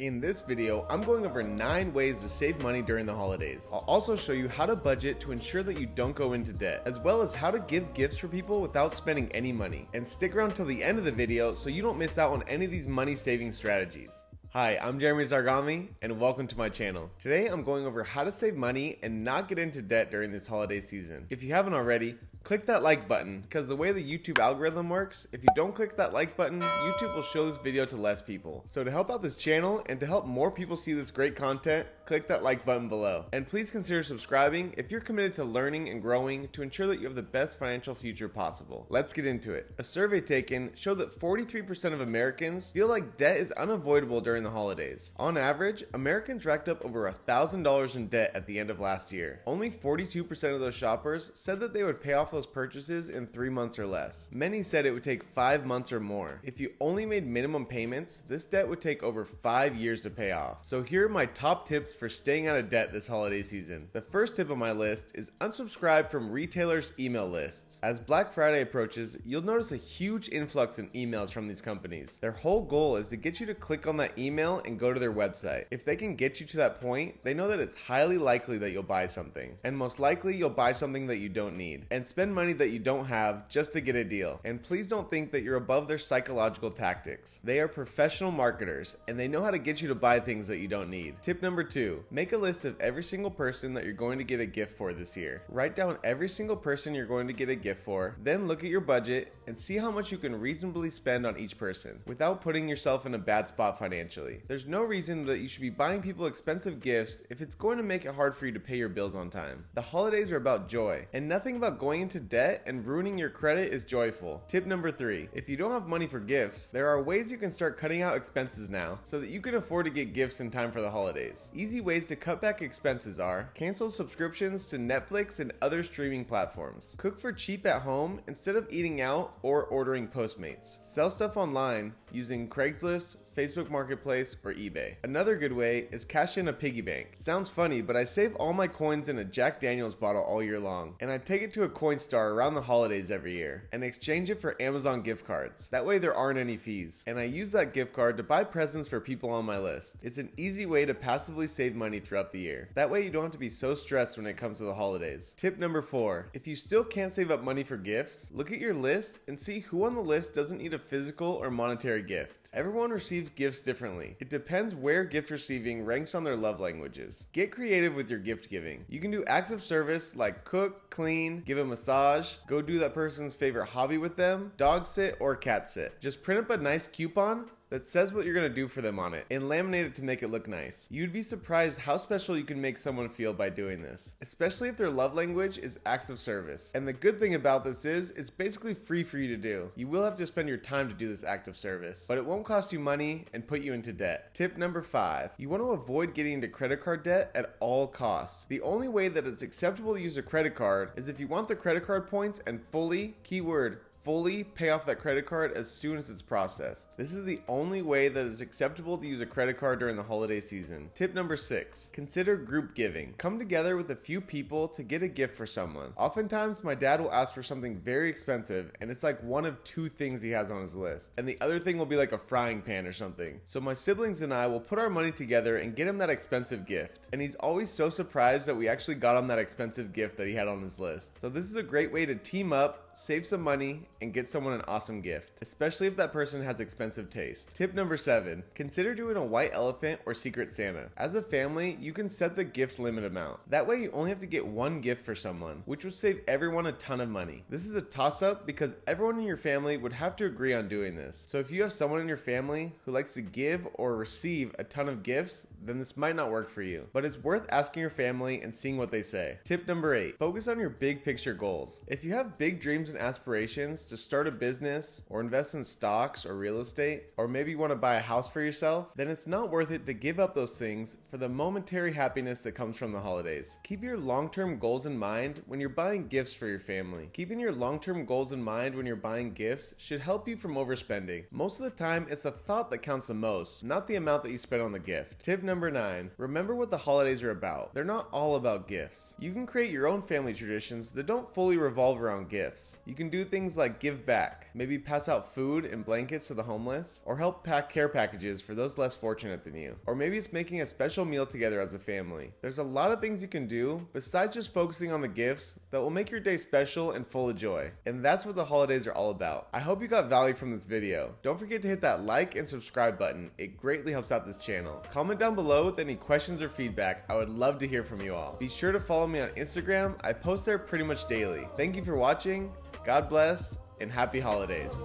In this video, I'm going over 9 ways to save money during the holidays. I'll also show you how to budget to ensure that you don't go into debt, as well as how to give gifts for people without spending any money. And stick around till the end of the video so you don't miss out on any of these money saving strategies. Hi, I'm Jeremy Zargami, and welcome to my channel. Today I'm going over how to save money and not get into debt during this holiday season. If you haven't already, click that like button, because the way the YouTube algorithm works, if you don't click that like button, YouTube will show this video to less people. So to help out this channel and to help more people see this great content, click that like button below. And please consider subscribing if you're committed to learning and growing to ensure that you have the best financial future possible. Let's get into it. A survey taken showed that 43% of Americans feel like debt is unavoidable during the holidays. On average, Americans racked up over $1,000 in debt at the end of last year. Only 42% of those shoppers said that they would pay off those purchases in 3 months or less. Many said it would take 5 months or more. If you only made minimum payments, this debt would take over 5 years to pay off. So here are my top tips for staying out of debt this holiday season. The first tip on my list is unsubscribe from retailers' email lists. As Black Friday approaches, you'll notice a huge influx in emails from these companies. Their whole goal is to get you to click on that email and go to their website. If they can get you to that point, they know that it's highly likely that you'll buy something. And most likely you'll buy something that you don't need and spend money that you don't have just to get a deal. And please don't think that you're above their psychological tactics. They are professional marketers and they know how to get you to buy things that you don't need. Tip number 2, make a list of every single person that you're going to get a gift for this year. Write down every single person you're going to get a gift for, then look at your budget and see how much you can reasonably spend on each person without putting yourself in a bad spot financially. There's no reason that you should be buying people expensive gifts if it's going to make it hard for you to pay your bills on time. The holidays are about joy, and nothing about going into debt and ruining your credit is joyful. Tip number 3, if you don't have money for gifts, there are ways you can start cutting out expenses now so that you can afford to get gifts in time for the holidays. Easy ways to cut back expenses are cancel subscriptions to Netflix and other streaming platforms. Cook for cheap at home instead of eating out or ordering Postmates. Sell stuff online using Craigslist, Facebook Marketplace, or eBay. Another good way is cash in a piggy bank. Sounds funny, but I save all my coins in a Jack Daniels bottle all year long, and I take it to a Coinstar around the holidays every year and exchange it for Amazon gift cards. That way there aren't any fees, and I use that gift card to buy presents for people on my list. It's an easy way to passively save money throughout the year. That way you don't have to be so stressed when it comes to the holidays. Tip number 4, if you still can't save up money for gifts, look at your list and see who on the list doesn't need a physical or monetary gift. Everyone receives gifts differently. It depends where gift receiving ranks on their love languages. Get creative with your gift giving. You can do acts of service like cook, clean, give a massage, go do that person's favorite hobby with them, dog sit, or cat sit. Just print up a nice coupon that says what you're going to do for them on it and laminate it to make it look nice. You'd be surprised how special you can make someone feel by doing this, especially if their love language is acts of service. And the good thing about this is it's basically free for you to do. You will have to spend your time to do this act of service, but it won't cost you money and put you into debt. Tip number 5, you want to avoid getting into credit card debt at all costs. The only way that it's acceptable to use a credit card is if you want the credit card points and fully, keyword, fully pay off that credit card as soon as it's processed. This is the only way that it's acceptable to use a credit card during the holiday season. Tip number 6, consider group giving. Come together with a few people to get a gift for someone. Oftentimes my dad will ask for something very expensive and it's like one of 2 things he has on his list, and the other thing will be like a frying pan or something. So my siblings and I will put our money together and get him that expensive gift, and he's always so surprised that we actually got him that expensive gift that he had on his list. So this is a great way to team up, save some money, and get someone an awesome gift, especially if that person has expensive taste. Tip number 7, consider doing a white elephant or secret Santa. As a family, you can set the gift limit amount. That way you only have to get one gift for someone, which would save everyone a ton of money. This is a toss-up because everyone in your family would have to agree on doing this. So if you have someone in your family who likes to give or receive a ton of gifts, then this might not work for you, but it's worth asking your family and seeing what they say. Tip number 8, focus on your big picture goals. If you have big dreams and aspirations to start a business or invest in stocks or real estate, or maybe you want to buy a house for yourself, then it's not worth it to give up those things for the momentary happiness that comes from the holidays. Keep your long-term goals in mind when you're buying gifts for your family. Keeping your long-term goals in mind when you're buying gifts should help you from overspending. Most of the time, it's the thought that counts the most, not the amount that you spend on the gift. Tip number 9, remember what the holidays are about. They're not all about gifts. You can create your own family traditions that don't fully revolve around gifts. You can do things like like give back, maybe pass out food and blankets to the homeless, or help pack care packages for those less fortunate than you. Or maybe it's making a special meal together as a family. There's a lot of things you can do besides just focusing on the gifts that will make your day special and full of joy. And that's what the holidays are all about. I hope you got value from this video. Don't forget to hit that like and subscribe button. It greatly helps out this channel. Comment down below with any questions or feedback. I would love to hear from you all. Be sure to follow me on Instagram. I post there pretty much daily. Thank you for watching. God bless and happy holidays.